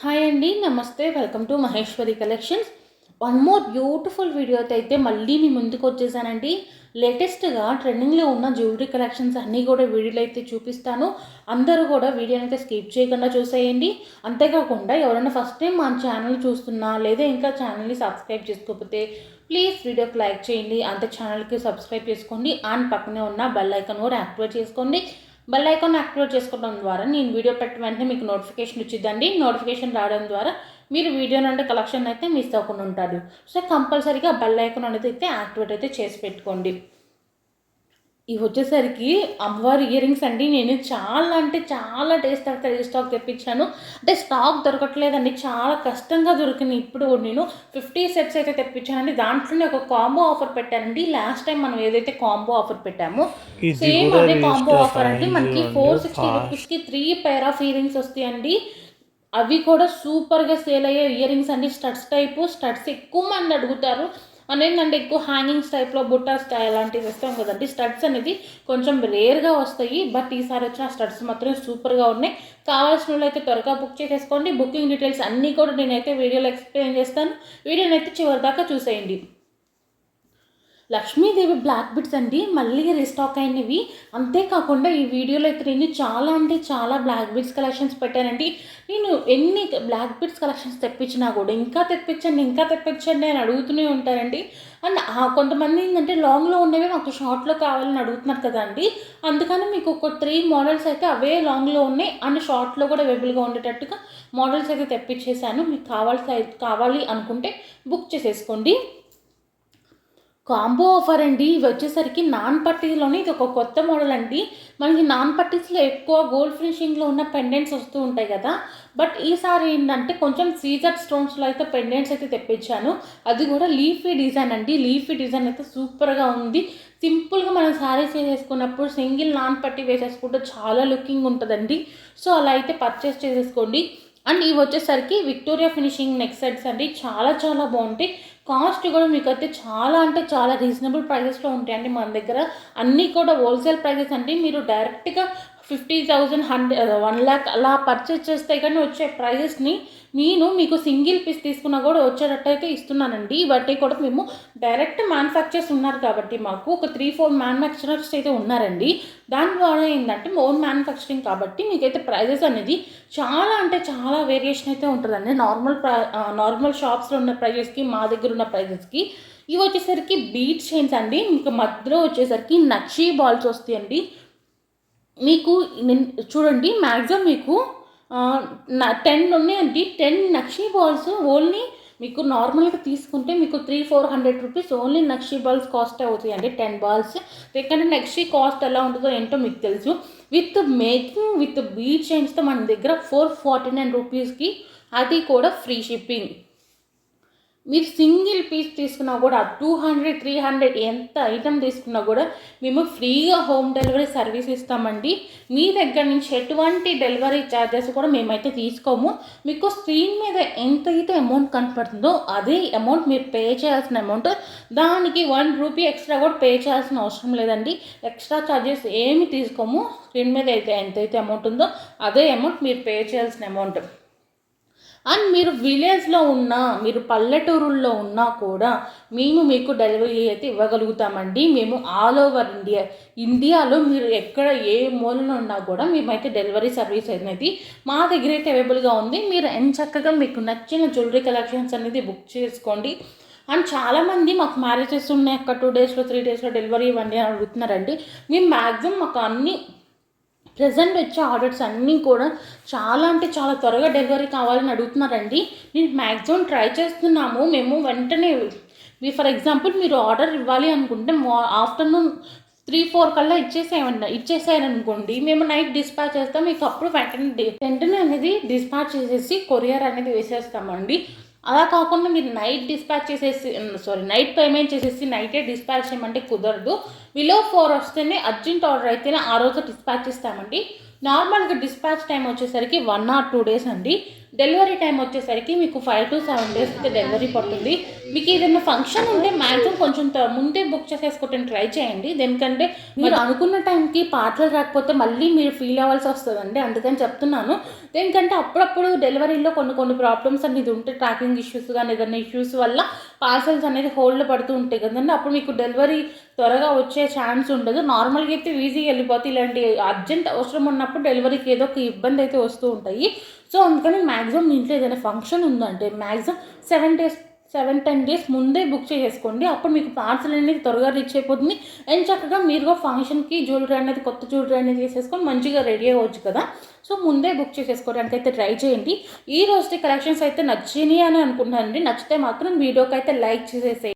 Hi అండి, నమస్తే. Welcome to Maheshwari collections. One more beautiful వీడియోతో అయితే మళ్ళీ మీ ముందుకు వచ్చేసానండి. లేటెస్ట్గా ట్రెండింగ్లో ఉన్న జ్యువెలరీ కలెక్షన్స్ అన్నీ కూడా వీడియోలో అయితే చూపిస్తాను. అందరూ కూడా వీడియోని అయితే స్కిప్ చేయకుండా చూసేయండి. అంతేకాకుండా ఎవరైనా ఫస్ట్ టైం మన ఛానల్ చూస్తున్నా లేదా ఇంకా ఛానల్ని సబ్స్క్రైబ్ చేసుకోకపోతే ప్లీజ్ వీడియోకి లైక్ చేయండి. అంతే ఛానల్కి సబ్స్క్రైబ్ చేసుకోండి. అండ్ పక్కనే ఉన్న బెల్ ఐకాన్ కూడా యాక్టివేట్ చేసుకోండి. బెల్ ఐకాన్ యాక్టివేట్ చేసుకోవడం ద్వారా నేను వీడియో పెట్టిన వెంటనే మీకు నోటిఫికేషన్ వచ్చిందండి. నోటిఫికేషన్ రావడం ద్వారా మీరు వీడియో నుండి కలెక్షన్ అయితే మిస్ అవ్వకుండా ఉంటారు. సో కంపల్సరీగా బెల్ ఐకాన్ అనేది అయితే యాక్టివేట్ అయితే చేసి పెట్టుకోండి. ఇవి వచ్చేసరికి అమ్మవారి ఇయర్ రింగ్స్ అండి. నేను చాలా అంటే చాలా టేస్ట్ ఆఫ్ స్టాక్ తెప్పించాను. అంటే స్టాక్ దొరకట్లేదండి, చాలా కష్టంగా దొరికింది. ఇప్పుడు నేను 50 సెట్స్ అయితే తెప్పించానండి. దాంట్లోనే ఒక కాంబో ఆఫర్ పెట్టానండి. లాస్ట్ టైం మనం ఏదైతే కాంబో ఆఫర్ పెట్టామో సేమ్ అదే కాంబో ఆఫర్ అండి. మనకి 460 రూపీస్కి 3 పెయిర్ ఆఫ్ ఇయర్ రింగ్స్ వస్తాయండి. అవి కూడా సూపర్గా సేల్ అయ్యే ఇయర్ రింగ్స్ అండి. స్టడ్స్ టైపు, స్టడ్స్ ఎక్కువ మంది అడుగుతారు. ఏంటంటే ఎక్కువ హ్యాంగింగ్స్ టైప్లో బుట్టా స్టైల్ అలాంటివి ఇస్తాం కదండి. స్టడ్స్ అనేది కొంచెం రేర్గా వస్తాయి. బట్ ఈసారి వచ్చిన స్టడ్స్ మాత్రం సూపర్గా ఉన్నాయి. కావాల్సిన వాళ్ళు అయితే త్వరగా బుక్ చేసేసుకోండి. బుకింగ్ డీటెయిల్స్ అన్నీ కూడా నేనైతే వీడియోలో ఎక్స్ప్లెయిన్ చేస్తాను. వీడియోని అయితే చివరి దాకా చూసేయండి. లక్ష్మీదేవి బ్లాక్ బిట్స్ అండి, మళ్ళీ రీస్టాక్ అయినవి. అంతేకాకుండా ఈ వీడియోలో అయితే నేను చాలా అంటే చాలా బ్లాక్ బిట్స్ కలెక్షన్స్ పెట్టానండి. నేను ఎన్ని బ్లాక్ బిట్స్ కలెక్షన్స్ తెప్పించినా కూడా ఇంకా తెప్పించండి అని అడుగుతూనే ఉంటారండి. అండ్ కొంతమంది ఏంటంటే లాంగ్లో ఉన్నవి మాకు షార్ట్లో కావాలని అడుగుతున్నారు కదండి. అందుకని మీకు ఒక 3 మోడల్స్ అయితే అవే లాంగ్లో ఉన్నాయి అండ్ షార్ట్లో కూడా అవైలబుల్గా ఉండేటట్టుగా మోడల్స్ అయితే తెప్పించేసాను. మీకు కావాలి అనుకుంటే బుక్ చేసేసుకోండి. కాంబో ఆఫర్ అండి. ఇవి వచ్చేసరికి నాన్ పట్టీలోనే ఇది ఒక కొత్త మోడల్ అండి. మనకి నాన్ పట్టీస్లో ఎక్కువ గోల్డ్ ఫినిషింగ్లో ఉన్న పెండెంట్స్ వస్తూ ఉంటాయి కదా. బట్ ఈసారి ఏంటంటే కొంచెం సీజర్ స్టోన్స్లో అయితే పెండెంట్స్ అయితే తెప్పించాను. అది కూడా లీఫీ డిజైన్ అండి. లీఫీ డిజైన్ అయితే సూపర్గా ఉంది. సింపుల్గా మనం శారీస్ వేసేసుకున్నప్పుడు సింగిల్ నాన్ పట్టీ వేసేసుకుంటే చాలా లుకింగ్ ఉంటుందండి. సో అలా అయితే పర్చేస్ చేసేసుకోండి. అండ్ ఇవి వచ్చేసరికి విక్టోరియా ఫినిషింగ్ నెక్ సెట్స్ అండి. చాలా చాలా బాగుంటాయి. కాస్ట్ కూడా మీకు అయితే చాలా అంటే చాలా రీజనబుల్ ప్రైజెస్లో ఉంటాయండి. మన దగ్గర అన్నీ కూడా హోల్సేల్ ప్రైజెస్ అండి. మీరు డైరెక్ట్గా 50,000 1,00,000 అలా పర్చేస్ చేస్తే కానీ వచ్చే ప్రైజెస్ని నేను మీకు సింగిల్ పీస్ తీసుకున్నా కూడా వచ్చేటట్టు అయితే ఇస్తున్నానండి. ఇవన్నీ కూడా మేము డైరెక్ట్ మ్యానుఫ్యాక్చర్స్ ఉన్నారు కాబట్టి మాకు ఒక 3-4 మ్యానుఫ్యాక్చరర్స్ అయితే ఉన్నారండి. దాని ద్వారా ఏంటంటే ఓన్ మ్యానుఫ్యాక్చరింగ్ కాబట్టి మీకైతే ప్రైజెస్ అనేది చాలా అంటే చాలా వేరియేషన్ అయితే ఉంటుందండి. నార్మల్ షాప్స్లో ఉన్న ప్రైజెస్కి మా దగ్గర ఉన్న ప్రైజెస్కి. ఇవి వచ్చేసరికి బీట్ చైన్స్ అండి. మీకు మధ్యలో వచ్చేసరికి నక్షీ బాల్స్ వస్తాయండి. మీకు చూడండి మ్యాక్సిమం మీకు 10 ఉన్నాయండి. 10 నక్షీ బాల్స్ ఓన్లీ మీకు నార్మల్గా తీసుకుంటే మీకు 300-400 rupees only nakshi balls cost అవుతాయండి. 10 బాల్స్. ఎందుకంటే నక్షీ కాస్ట్ ఎలా ఉంటుందో ఏంటో మీకు తెలుసు. విత్ మేకింగ్ విత్ బీట్ చైన్స్తో మన దగ్గర 449 రూపీస్కి, అది కూడా ఫ్రీ షిప్పింగ్. మీరు సింగిల్ పీస్ తీసుకున్నా కూడా 200-300 ఎంత ఐటమ్ తీసుకున్నా కూడా మేము ఫ్రీగా హోమ్ డెలివరీ సర్వీస్ ఇస్తామండి. మీ దగ్గర నుంచి ఎటువంటి డెలివరీ ఛార్జెస్ కూడా మేమైతే తీసుకోము. మీకు స్క్రీన్ మీద ఎంతైతే అమౌంట్ కనపడుతుందో అదే అమౌంట్ మీరు పే చేయాల్సిన అమౌంట్. దానికి 1 రూపీ ఎక్స్ట్రా కూడా పే చేయాల్సిన అవసరం లేదండి. ఎక్స్ట్రా ఛార్జెస్ ఏమి తీసుకోము. స్క్రీన్ మీద అయితే ఎంతైతే అమౌంట్ ఉందో అదే అమౌంట్ మీరు పే చేయాల్సిన అమౌంట్. అండ్ మీరు విలేజ్లో ఉన్నా, మీరు పల్లెటూరుల్లో ఉన్నా కూడా మేము మీకు డెలివరీ అయితే ఇవ్వగలుగుతామండి. మేము ఆల్ ఓవర్ ఇండియాలో మీరు ఎక్కడ ఏ మూలన ఉన్నా కూడా మేమైతే డెలివరీ సర్వీస్ అనేది మా దగ్గర అయితే అవైలబుల్గా ఉంది. మీరు చక్కగా మీకు నచ్చిన జ్యువెలరీ కలెక్షన్స్ అనేది బుక్ చేసుకోండి. అండ్ చాలామంది మాకు మ్యారేజెస్ ఉన్నాయి అక్కడ 2 డేస్లో 3 డేస్లో డెలివరీ ఇవ్వండి అని అడుగుతున్నారండి. మేము మ్యాక్సిమం మాకు అన్ని ప్రజెంట్ వచ్చే ఆర్డర్స్ అన్నీ కూడా చాలా అంటే చాలా త్వరగా డెలివరీ కావాలని అడుగుతున్నారండి. నేను మ్యాక్సిమం ట్రై చేస్తున్నాము. మేము వెంటనే ఫర్ ఎగ్జాంపుల్ మీరు ఆర్డర్ ఇవ్వాలి అనుకుంటే ఆఫ్టర్నూన్ 3-4 కల్లా ఇచ్చేసారనుకోండి, మేము నైట్ డిస్పాచ్ చేస్తాం. మీకు అప్పుడు వెంటనే అనేది డిస్పాచ్ చేసేసి కొరియర్ అనేది వేసేస్తామండి. అలా కాకుండా మీరు నైట్ పేమెంట్ చేసేసి నైటే డిస్పాచ్ చేయమంటే కుదరదు. బిలో 4 వస్తేనే అర్జెంట్ ఆర్డర్ అయితేనే ఆ రోజు డిస్పాచ్ ఇస్తామండి. నార్మల్గా డిస్పాచ్ టైం వచ్చేసరికి 1 or 2 డేస్ అండి. డెలివరీ టైం వచ్చేసరికి మీకు 5 to 7 డేస్ అయితే డెలివరీ పడుతుంది. మీకు ఏదైనా ఫంక్షన్ ఉంటే మ్యాక్సిమం కొంచెం ముందే బుక్ చేసేసుకోవడానికి ట్రై చేయండి. దేనికంటే మీరు అనుకున్న టైంకి పార్సల్ రాకపోతే మళ్ళీ మీరు ఫీల్ అవ్వాల్సి వస్తుందండి. అందుకని చెప్తున్నాను. దేనికంటే అప్పుడప్పుడు డెలివరీలో కొన్ని ప్రాబ్లమ్స్ అనేది ఉంటే ట్రాకింగ్ ఇష్యూస్ కానీ ఏదైనా ఇష్యూస్ వల్ల పార్సల్స్ అనేది హోల్డ్లో పడుతూ ఉంటాయి కదండి. అప్పుడు మీకు డెలివరీ త్వరగా వచ్చే ఛాన్స్ ఉండదు. నార్మల్గా అయితే ఈజీగా వెళ్ళిపోతే ఇలాంటి అర్జెంట్ అవసరం ఉన్నప్పుడు డెలివరీకి ఏదో ఒక ఇబ్బంది అయితే వస్తూ ఉంటాయి. సో అందుకని మ్యాక్సిమం మీ ఇంట్లో ఏదైనా ఫంక్షన్ ఉందంటే మ్యాక్సిమం 7-10 డేస్ ముందే బుక్ చేసేసుకోండి. అప్పుడు మీకు పార్సల్ అనేది త్వరగా రీచ్ అయిపోతుంది. అండ్ చక్కగా మీరు ఫంక్షన్కి జ్యువెలరీ అనేది కొత్త జ్యువెలరీ అనేది చేసేసుకొని మంచిగా రెడీ అవ్వచ్చు కదా. సో ముందే బుక్ చేసేసుకోవడానికి అయితే ట్రై చేయండి. ఈ రోజు కలెక్షన్స్ అయితే నచ్చినాయి అని అనుకుంటున్నానండి. నచ్చితే మాత్రం వీడియోకి అయితే లైక్ చేసేసేయండి.